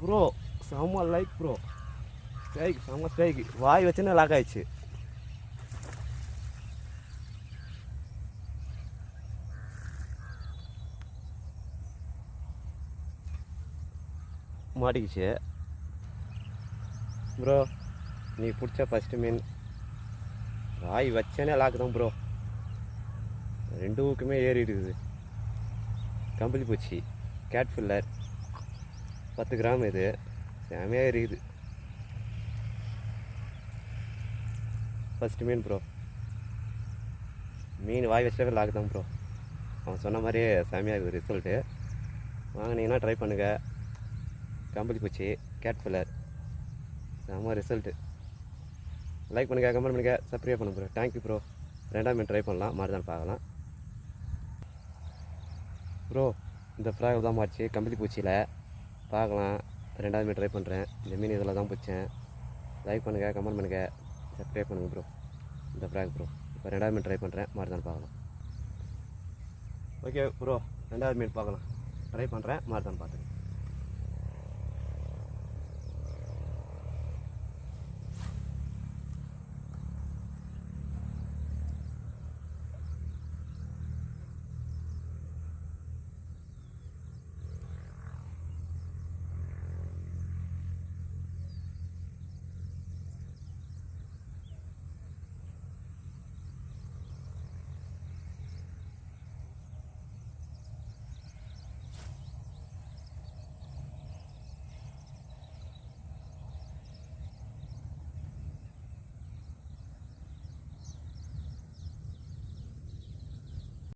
Bro செம்ம like bro. Strike செம்ம strike. வாய் வச்சுன்னு லாக் ஆயிடுச்சு. மாட்டிக்கிச்சு ப்ரோ. நீ பிடிச்ச ஃபஸ்ட்டு மீன் வாய் வச்சேனே லாக்கு தான் ப்ரோ. ரெண்டு ஊக்குமே ஏறி இருக்குது. கம்பளி பூச்சி கேட் ஃபில்லர் 10 கிராம். இது செமையாக இருக்குது. ஃபஸ்ட்டு மீன் ப்ரோ. மீன் வாய் வச்சாவே லாக்கு தான் ப்ரோ. அவன் சொன்ன மாதிரியே செமையாக இருக்குது ரிசல்ட்டு. வாங்கினீங்கன்னா ட்ரை பண்ணுங்கள். கம்பளி பூச்சி கேட் ஃபில்லர் செம்ம ரிசல்ட்டு. லைக் பண்ணுங்கள், கமெண்ட் பண்ணுங்கள், சப்ஸ்கிரைப் பண்ணுங்க ப்ரோ. Thank you bro. ரெண்டாம் மீன் ட்ரை பண்ணலாம், மாறுதான் பார்க்கலாம் ப்ரோ. இந்த ஃப்ராக் தான் மாறிச்சு கம்பளி பூச்சியில். பார்க்கலாம். ரெண்டாவது மீன் ட்ரை பண்ணுறேன். இந்த மீன் இதில் தான் பிடிச்சேன். லைக் பண்ணுங்கள், கமெண்ட் பண்ணுங்கள், சப்ஸ்கிரைப் பண்ணுங்கள் ப்ரோ. இந்த ஃப்ராக் ப்ரோ. இப்போ ரெண்டாவது மீன் ட்ரை பண்ணுறேன், மாறுதான் பார்க்கலாம். ஓகே ப்ரோ, ரெண்டாவது மீன் பார்க்கலாம். ட்ரை பண்ணுறேன், மாறுதான் பார்த்துங்க.